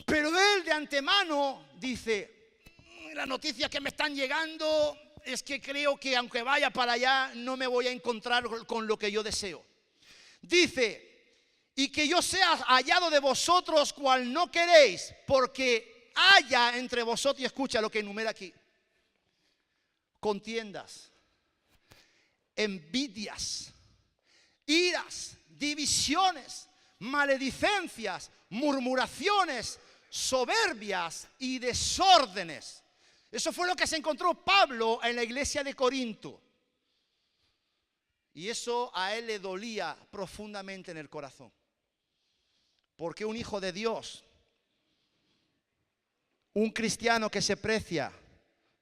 Pero él de antemano dice, las noticias que me están llegando es que creo que aunque vaya para allá no me voy a encontrar con lo que yo deseo. Dice, y que yo sea hallado de vosotros cual no queréis, porque haya entre vosotros, y escucha lo que enumera aquí, contiendas, envidias, iras, divisiones, maledicencias, murmuraciones, soberbias y desórdenes. Eso fue lo que se encontró Pablo en la iglesia de Corinto. Y eso a él le dolía profundamente en el corazón. Porque un hijo de Dios, un cristiano que se precia,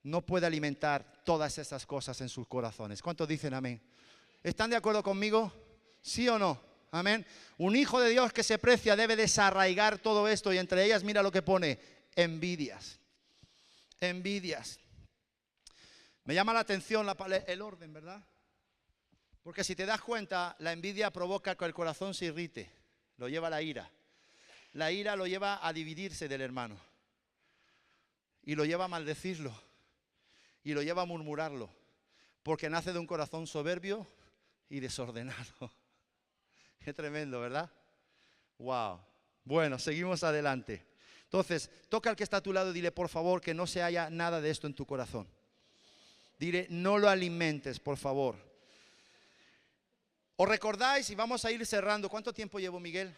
no puede alimentar todas esas cosas en sus corazones. ¿Cuántos dicen amén? ¿Están de acuerdo conmigo? ¿Sí o no? Amén. Un hijo de Dios que se precia debe desarraigar todo esto. Y entre ellas, mira lo que pone: envidias. Envidias. Me llama la atención el orden, ¿verdad? Porque si te das cuenta, la envidia provoca que el corazón se irrite. Lo lleva a la ira. La ira lo lleva a dividirse del hermano. Y lo lleva a maldecirlo. Y lo lleva a murmurarlo. Porque nace de un corazón soberbio y desordenado. Qué tremendo, ¿verdad? Wow. Bueno, seguimos adelante. Entonces, toca al que está a tu lado y dile, por favor, que no se haya nada de esto en tu corazón. Dile, no lo alimentes, por favor. ¿Os recordáis? Y vamos a ir cerrando. ¿Cuánto tiempo llevo, Miguel?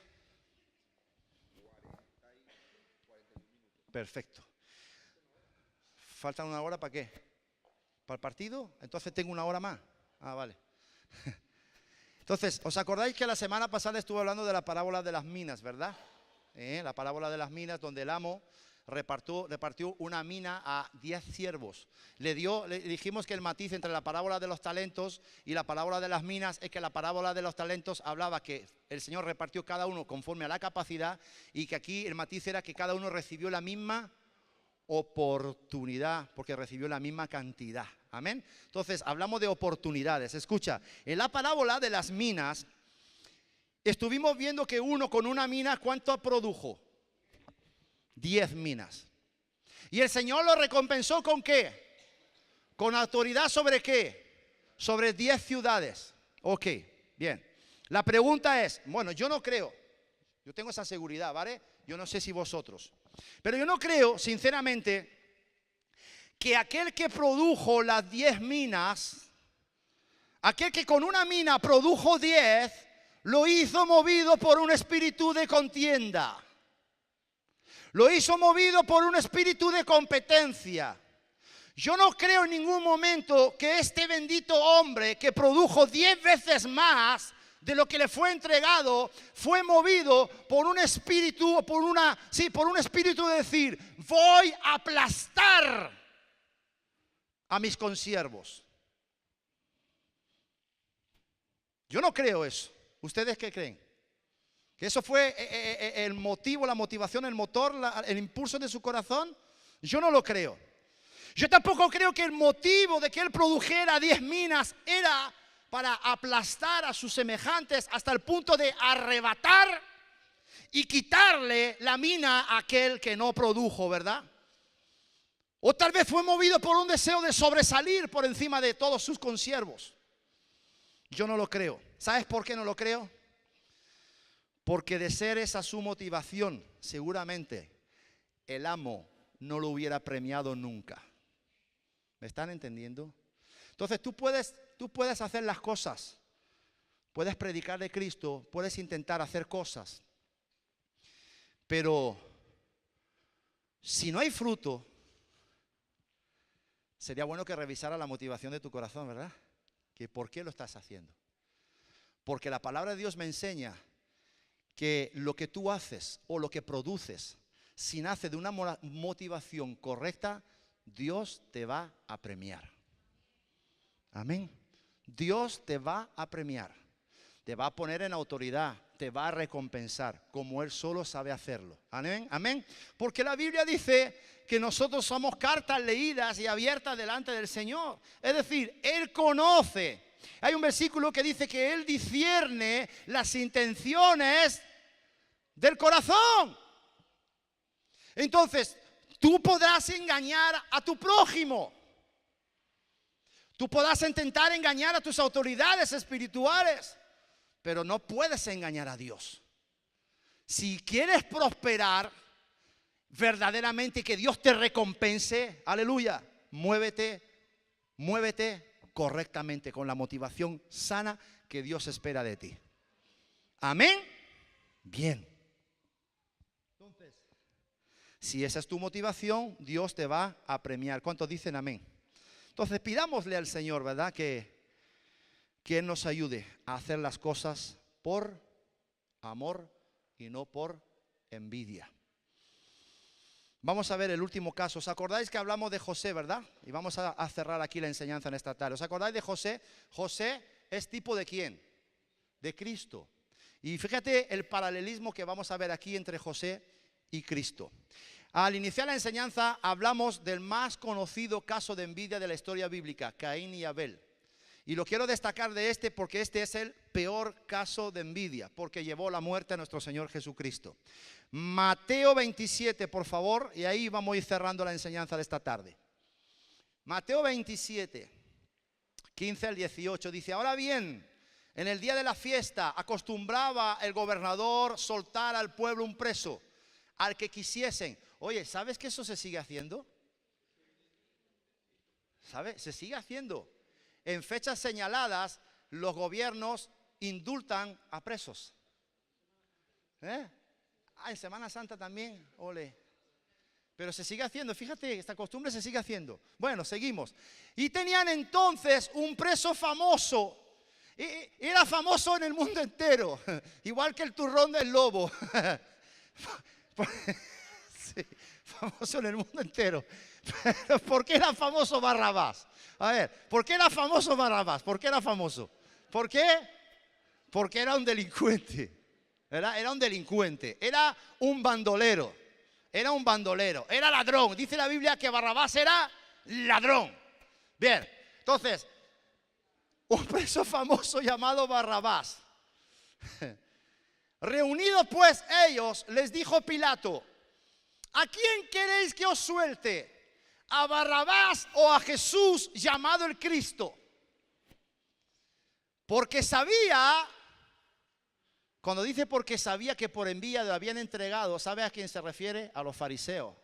Perfecto. ¿Falta una hora para qué? ¿Para el partido? Entonces tengo una hora más. Ah, vale. Entonces, ¿os acordáis que la semana pasada estuve hablando de la parábola de las minas, verdad? La parábola de las minas, donde el amo repartió una mina a 10 siervos. Le dijimos que el matiz entre la parábola de los talentos y la parábola de las minas es que la parábola de los talentos hablaba que el Señor repartió cada uno conforme a la capacidad, y que aquí el matiz era que cada uno recibió la misma oportunidad, porque recibió la misma cantidad. Amén. Entonces hablamos de oportunidades. Escucha, en la parábola de las minas estuvimos viendo que uno con una mina, ¿cuánto produjo? 10 minas. Y el Señor lo recompensó ¿con qué? ¿Con autoridad sobre qué? Sobre 10 ciudades. Ok, bien. La pregunta es, bueno, yo no creo, yo tengo esa seguridad, ¿vale? Yo no sé si vosotros, pero yo no creo, sinceramente, que aquel que produjo las 10 minas, aquel que con una mina produjo 10, lo hizo movido por un espíritu de contienda. Lo hizo movido por un espíritu de competencia. Yo no creo en ningún momento que este bendito hombre que produjo 10 veces más de lo que le fue entregado, fue movido por un espíritu, por un espíritu de decir, voy a aplastar a mis consiervos. Yo no creo eso. ¿Ustedes qué creen? ¿Que eso fue el motivo, la motivación, el motor, el impulso de su corazón? Yo no lo creo. Yo tampoco creo que el motivo de que él produjera 10 minas era para aplastar a sus semejantes hasta el punto de arrebatar y quitarle la mina a aquel que no produjo, ¿verdad? O tal vez fue movido por un deseo de sobresalir por encima de todos sus consiervos. Yo no lo creo. ¿Sabes por qué no lo creo? Porque de ser esa su motivación, seguramente el amo no lo hubiera premiado nunca. ¿Me están entendiendo? Entonces tú puedes hacer las cosas, puedes predicar de Cristo, puedes intentar hacer cosas, pero si no hay fruto, sería bueno que revisara la motivación de tu corazón, ¿verdad? Que ¿por qué lo estás haciendo? Porque la palabra de Dios me enseña que lo que tú haces o lo que produces, si nace de una motivación correcta, Dios te va a premiar. Amén. Dios te va a premiar, te va a poner en autoridad, te va a recompensar, como Él solo sabe hacerlo. Amén. Amén. Porque la Biblia dice que nosotros somos cartas leídas y abiertas delante del Señor. Es decir, Él conoce. Hay un versículo que dice que Él discierne las intenciones del corazón. Entonces, tú podrás engañar a tu prójimo. Tú podrás intentar engañar a tus autoridades espirituales, pero no puedes engañar a Dios. Si quieres prosperar verdaderamente, que Dios te recompense, aleluya, muévete correctamente con la motivación sana que Dios espera de ti. Amén. Bien. Entonces, si esa es tu motivación, Dios te va a premiar. ¿Cuántos dicen amén? Entonces pidámosle al Señor, ¿verdad? Que Él nos ayude a hacer las cosas por amor y no por envidia. Vamos a ver el último caso. ¿Os acordáis que hablamos de José, verdad? Y vamos a cerrar aquí la enseñanza en esta tarde. ¿Os acordáis de José? José es tipo de ¿quién? De Cristo. Y fíjate el paralelismo que vamos a ver aquí entre José y Cristo. Al iniciar la enseñanza hablamos del más conocido caso de envidia de la historia bíblica, Caín y Abel. Y lo quiero destacar de este porque este es el peor caso de envidia, porque llevó la muerte a nuestro Señor Jesucristo. Mateo 27, por favor, y ahí vamos a ir cerrando la enseñanza de esta tarde. Mateo 27, 15 al 18, dice: ahora bien, en el día de la fiesta acostumbraba el gobernador soltar al pueblo un preso, al que quisiesen. Oye, ¿sabes que eso se sigue haciendo? ¿Sabes? Se sigue haciendo. En fechas señaladas, los gobiernos indultan a presos. En Semana Santa también, ole. Pero se sigue haciendo, fíjate, esta costumbre se sigue haciendo. Bueno, seguimos. Y tenían entonces un preso famoso. Era famoso en el mundo entero, igual que el turrón del lobo. Sí, famoso en el mundo entero. Pero ¿por qué era famoso Barrabás? A ver, ¿por qué era famoso Barrabás? ¿Por qué era famoso? ¿Por qué? Porque era un delincuente. Era un delincuente, era un bandolero, era ladrón. Dice la Biblia que Barrabás era ladrón. Bien, entonces, un preso famoso llamado Barrabás. Reunidos pues ellos, les dijo Pilato: ¿a quién queréis que os suelte? a Barrabás o a Jesús llamado el Cristo? Porque sabía, cuando dice porque sabía que por envidia lo habían entregado, ¿sabe a quién se refiere? A los fariseos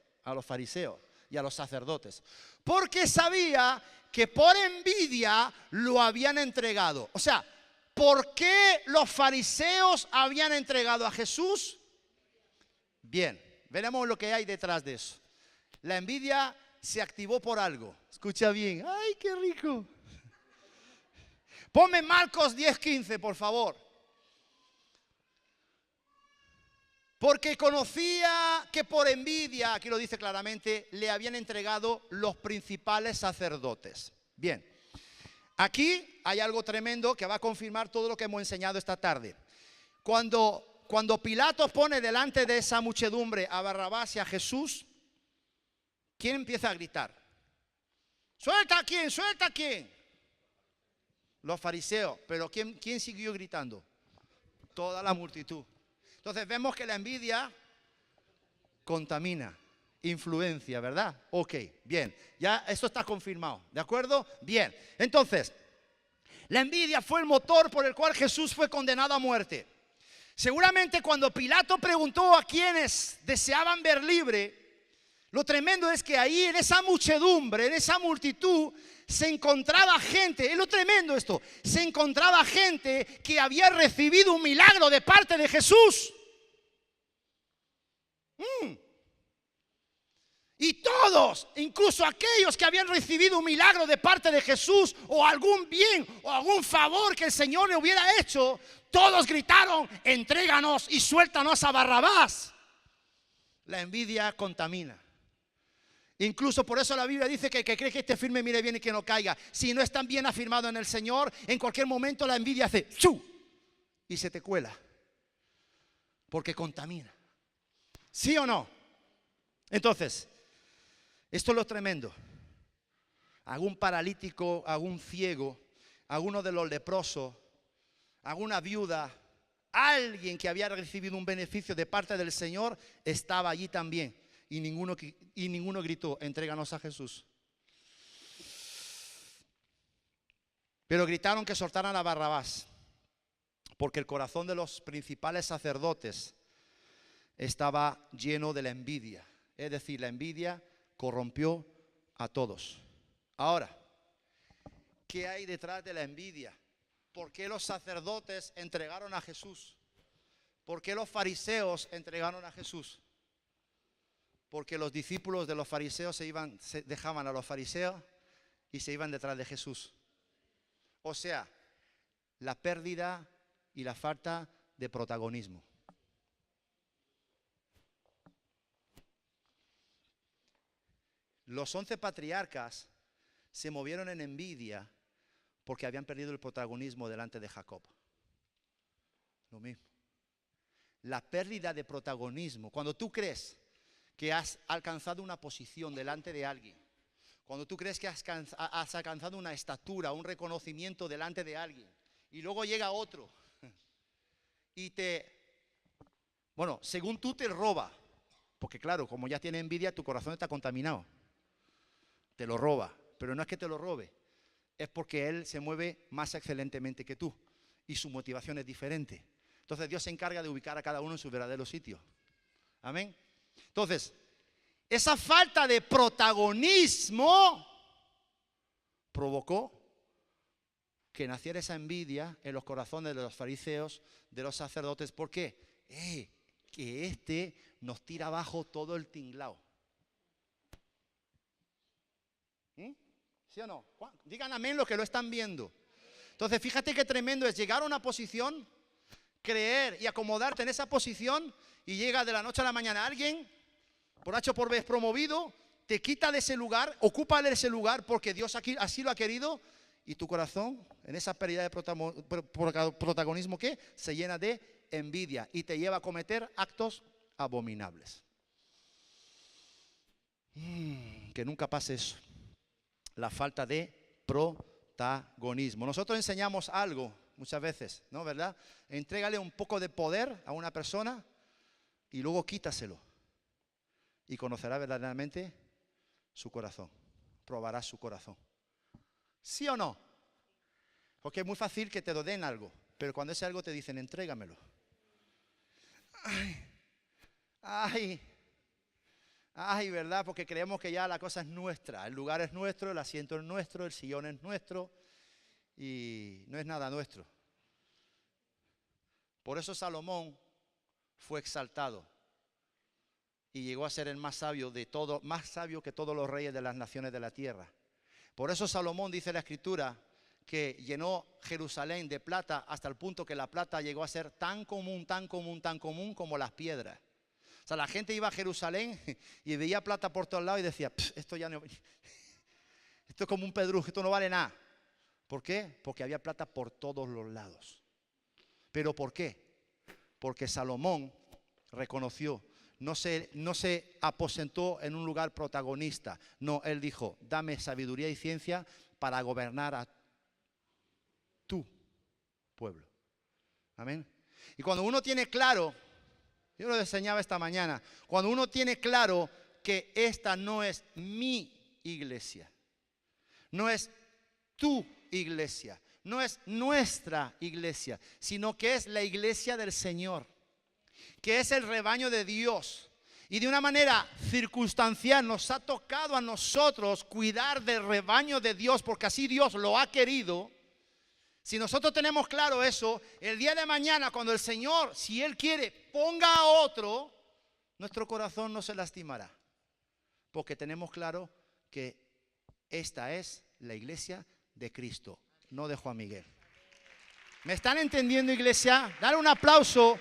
y a los sacerdotes. Porque sabía que por envidia lo habían entregado. O sea, ¿por qué los fariseos habían entregado a Jesús? Bien, veremos lo que hay detrás de eso. La envidia se activó por algo. Escucha bien. ¡Ay, qué rico! Ponme Marcos 10:15, por favor. Porque conocía que por envidia, aquí lo dice claramente, le habían entregado los principales sacerdotes. Bien, aquí hay algo tremendo que va a confirmar todo lo que hemos enseñado esta tarde. Cuando Pilato pone delante de esa muchedumbre a Barrabás y a Jesús, ¿quién empieza a gritar? ¿Suelta a quién? ¿Suelta a quién? Los fariseos. Pero ¿quién siguió gritando? Toda la multitud. Entonces vemos que la envidia contamina, influencia, ¿verdad? Ok, bien, ya esto está confirmado, ¿de acuerdo? Bien, entonces, la envidia fue el motor por el cual Jesús fue condenado a muerte. Seguramente cuando Pilato preguntó a quienes deseaban ver libre, lo tremendo es que ahí en esa muchedumbre, en esa multitud, se encontraba gente, es lo tremendo esto, se encontraba gente que había recibido un milagro de parte de Jesús. Y todos, incluso aquellos que habían recibido un milagro de parte de Jesús o algún bien o algún favor que el Señor le hubiera hecho, todos gritaron: entréganos y suéltanos a Barrabás. La envidia contamina. Incluso por eso la Biblia dice que el que cree que esté firme mire bien y que no caiga. Si no están bien afirmados en el Señor, en cualquier momento la envidia hace ¡chu! Y se te cuela, porque contamina. ¿Sí o no? Entonces, esto es lo tremendo. Algún paralítico, algún ciego, alguno de los leprosos, alguna viuda, alguien que había recibido un beneficio de parte del Señor, estaba allí también. Y ninguno gritó: entréganos a Jesús. Pero gritaron que soltaran a Barrabás, porque el corazón de los principales sacerdotes estaba lleno de la envidia. Es decir, la envidia corrompió a todos. Ahora, ¿qué hay detrás de la envidia? ¿Por qué los sacerdotes entregaron a Jesús? ¿Por qué los fariseos entregaron a Jesús? Porque los discípulos de los fariseos se dejaban a los fariseos y se iban detrás de Jesús. O sea, la pérdida y la falta de protagonismo. Los 11 patriarcas se movieron en envidia porque habían perdido el protagonismo delante de Jacob. Lo mismo. La pérdida de protagonismo. Cuando tú crees que has alcanzado una posición delante de alguien, cuando tú crees que has alcanzado una estatura, un reconocimiento delante de alguien, y luego llega otro y según tú te roba, porque claro, como ya tiene envidia, tu corazón está contaminado, te lo roba, pero no es que te lo robe, es porque él se mueve más excelentemente que tú y su motivación es diferente. Entonces Dios se encarga de ubicar a cada uno en su verdadero sitio. Amén. Entonces, esa falta de protagonismo provocó que naciera esa envidia en los corazones de los fariseos, de los sacerdotes. ¿Por qué? Que este nos tira abajo todo el tinglao. ¿Sí o no? Digan amén los que lo están viendo. Entonces, fíjate qué tremendo es llegar a una posición, creer y acomodarte en esa posición, y llega de la noche a la mañana alguien, por H o por B es promovido, te quita de ese lugar, ocupa de ese lugar porque Dios aquí así lo ha querido, y tu corazón, en esa pérdida de protagonismo, ¿qué? Se llena de envidia y te lleva a cometer actos abominables. Que nunca pase eso. La falta de protagonismo. Nosotros enseñamos algo muchas veces, ¿no? ¿Verdad? Entrégale un poco de poder a una persona y luego quítaselo. Y conocerá verdaderamente su corazón. Probará su corazón. ¿Sí o no? Porque es muy fácil que te lo den algo, pero cuando ese algo te dicen, entrégamelo. Ay, ¿verdad? Porque creemos que ya la cosa es nuestra. El lugar es nuestro, el asiento es nuestro, el sillón es nuestro y no es nada nuestro. Por eso Salomón fue exaltado y llegó a ser el más sabio de todo, más sabio que todos los reyes de las naciones de la tierra. Por eso Salomón, dice la Escritura, que llenó Jerusalén de plata hasta el punto que la plata llegó a ser tan común como las piedras. O sea, la gente iba a Jerusalén y veía plata por todos lados y decía, esto ya no, esto es como un pedrusco, esto no vale nada. ¿Por qué? Porque había plata por todos los lados. ¿Pero por qué? Porque Salomón reconoció, no se aposentó en un lugar protagonista. No, él dijo, dame sabiduría y ciencia para gobernar a tu pueblo. Amén. Y cuando uno tiene claro, yo lo enseñaba esta mañana, cuando uno tiene claro que esta no es mi iglesia, no es tu iglesia, no es nuestra iglesia, sino que es la iglesia del Señor, que es el rebaño de Dios. Y de una manera circunstancial nos ha tocado a nosotros cuidar del rebaño de Dios, porque así Dios lo ha querido. Si nosotros tenemos claro eso, el día de mañana cuando el Señor, si Él quiere, ponga a otro, nuestro corazón no se lastimará. Porque tenemos claro que esta es la iglesia de Cristo, no de Juan Miguel. ¿Me están entendiendo, iglesia? Dale un aplauso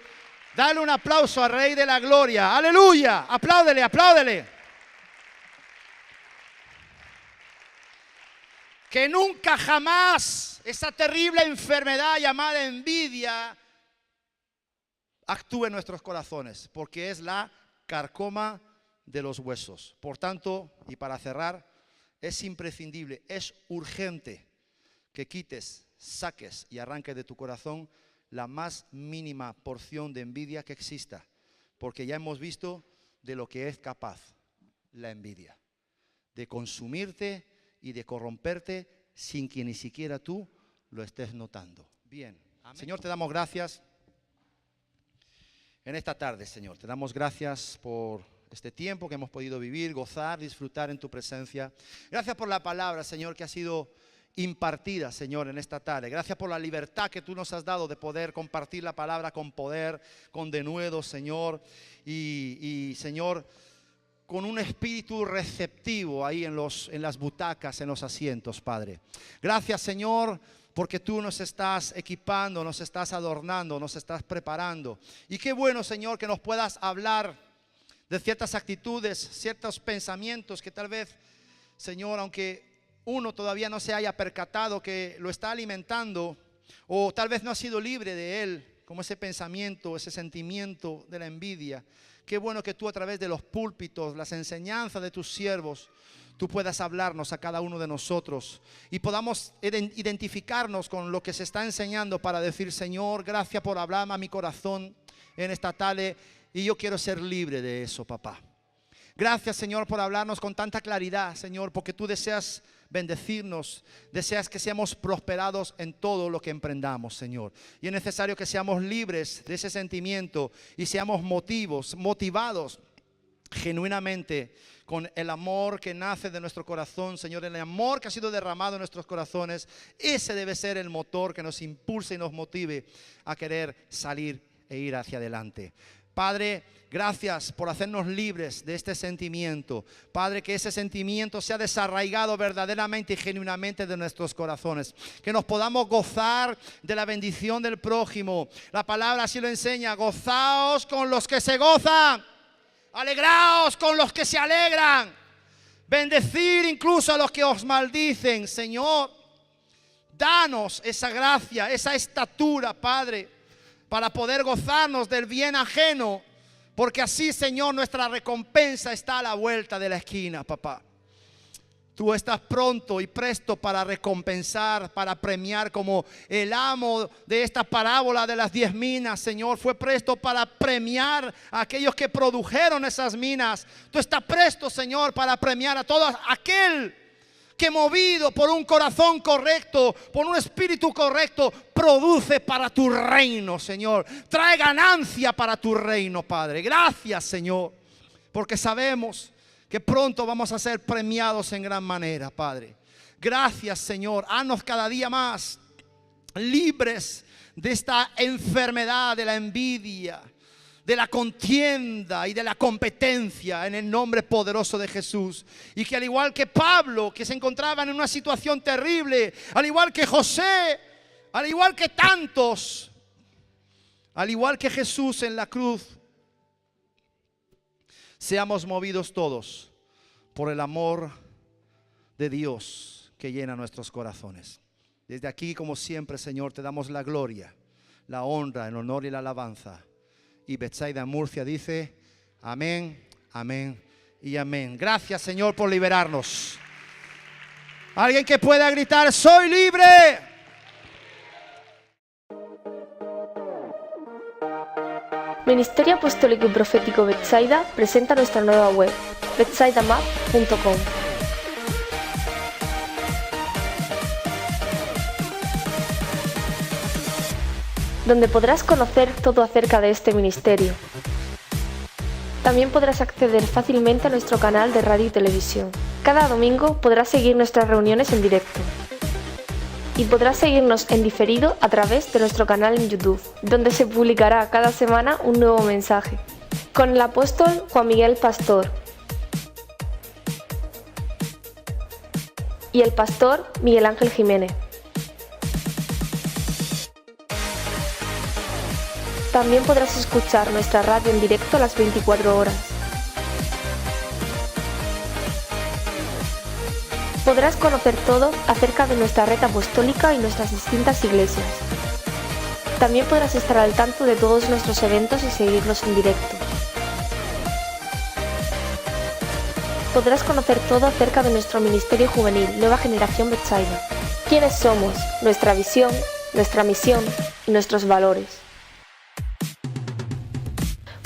al Rey de la Gloria. ¡Aleluya! Apláudele, apláudele. Que nunca jamás esa terrible enfermedad llamada envidia actúe en nuestros corazones, porque es la carcoma de los huesos. Por tanto, y para cerrar, es imprescindible, es urgente que quites, saques y arranques de tu corazón la más mínima porción de envidia que exista, porque ya hemos visto de lo que es capaz la envidia, de consumirte y de corromperte sin que ni siquiera tú lo estés notando. Bien, amén. Señor, te damos gracias en esta tarde, Señor. Te damos gracias por este tiempo que hemos podido vivir, gozar, disfrutar en tu presencia. Gracias por la palabra, Señor, que ha sido impartida, Señor, en esta tarde. Gracias por la libertad que tú nos has dado de poder compartir la palabra con poder, con denuedo, Señor. Y Señor, con un espíritu receptivo ahí en las butacas, en los asientos, Padre. Gracias, Señor, porque tú nos estás equipando, nos estás adornando, nos estás preparando. Y qué bueno, Señor, que nos puedas hablar de ciertas actitudes, ciertos pensamientos que tal vez, Señor, aunque uno todavía no se haya percatado que lo está alimentando, o tal vez no ha sido libre de él, como ese pensamiento, ese sentimiento de la envidia. Qué bueno que tú, a través de los púlpitos, las enseñanzas de tus siervos, tú puedas hablarnos a cada uno de nosotros y podamos identificarnos con lo que se está enseñando para decir, Señor, gracias por hablar a mi corazón en esta tarde y yo quiero ser libre de eso, papá. Gracias, Señor, por hablarnos con tanta claridad, Señor, porque tú deseas bendecirnos, deseas que seamos prosperados en todo lo que emprendamos, Señor. Y es necesario que seamos libres de ese sentimiento y seamos motivados genuinamente con el amor que nace de nuestro corazón, Señor, el amor que ha sido derramado en nuestros corazones. Ese debe ser el motor que nos impulse y nos motive a querer salir e ir hacia adelante. Padre, gracias por hacernos libres de este sentimiento. Padre, que ese sentimiento sea desarraigado verdaderamente y genuinamente de nuestros corazones. Que nos podamos gozar de la bendición del prójimo. La palabra así lo enseña. Gozaos con los que se gozan. Alegraos con los que se alegran. Bendecir incluso a los que os maldicen. Señor, danos esa gracia, esa estatura, Padre, para poder gozarnos del bien ajeno, porque así, Señor, nuestra recompensa está a la vuelta de la esquina, papá. Tú estás pronto y presto para recompensar, para premiar, como el amo de esta parábola de las 10 minas, Señor, fue presto para premiar a aquellos que produjeron esas minas. Tú estás presto, Señor, para premiar a todo aquel que, movido por un corazón correcto, por un espíritu correcto, produce para tu reino, Señor. Trae ganancia para tu reino, Padre. Gracias, Señor, porque sabemos que pronto vamos a ser premiados en gran manera, Padre. Gracias, Señor. Haznos cada día más libres de esta enfermedad, de la envidia, de la contienda y de la competencia, en el nombre poderoso de Jesús. Y que al igual que Pablo, que se encontraba en una situación terrible, al igual que José, al igual que tantos, al igual que Jesús en la cruz, seamos movidos todos por el amor de Dios que llena nuestros corazones. Desde aquí, como siempre, Señor, te damos la gloria, la honra, el honor y la alabanza. Y Betsaida Murcia dice: amén, amén y amén. Gracias, Señor, por liberarnos. Alguien que pueda gritar: soy libre. Ministerio Apostólico y Profético Betsaida presenta nuestra nueva web, betsaidamap.com. donde podrás conocer todo acerca de este ministerio. También podrás acceder fácilmente a nuestro canal de radio y televisión. Cada domingo podrás seguir nuestras reuniones en directo. Y podrás seguirnos en diferido a través de nuestro canal en YouTube, donde se publicará cada semana un nuevo mensaje, con el apóstol Juan Miguel Pastor y el pastor Miguel Ángel Jiménez. También podrás escuchar nuestra radio en directo a las 24 horas. Podrás conocer todo acerca de nuestra red apostólica y nuestras distintas iglesias. También podrás estar al tanto de todos nuestros eventos y seguirlos en directo. Podrás conocer todo acerca de nuestro ministerio juvenil, Nueva Generación Betsaida. ¿Quiénes somos? Nuestra visión, nuestra misión y nuestros valores.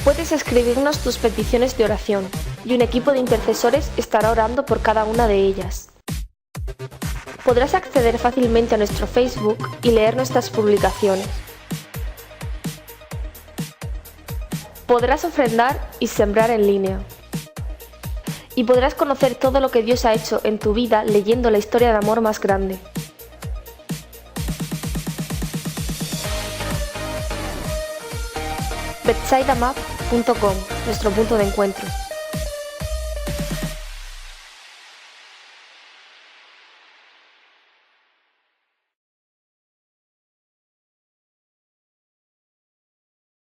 Puedes escribirnos tus peticiones de oración y un equipo de intercesores estará orando por cada una de ellas. Podrás acceder fácilmente a nuestro Facebook y leer nuestras publicaciones. Podrás ofrendar y sembrar en línea. Y podrás conocer todo lo que Dios ha hecho en tu vida leyendo la historia de amor más grande. betsaidamap.com, nuestro punto de encuentro.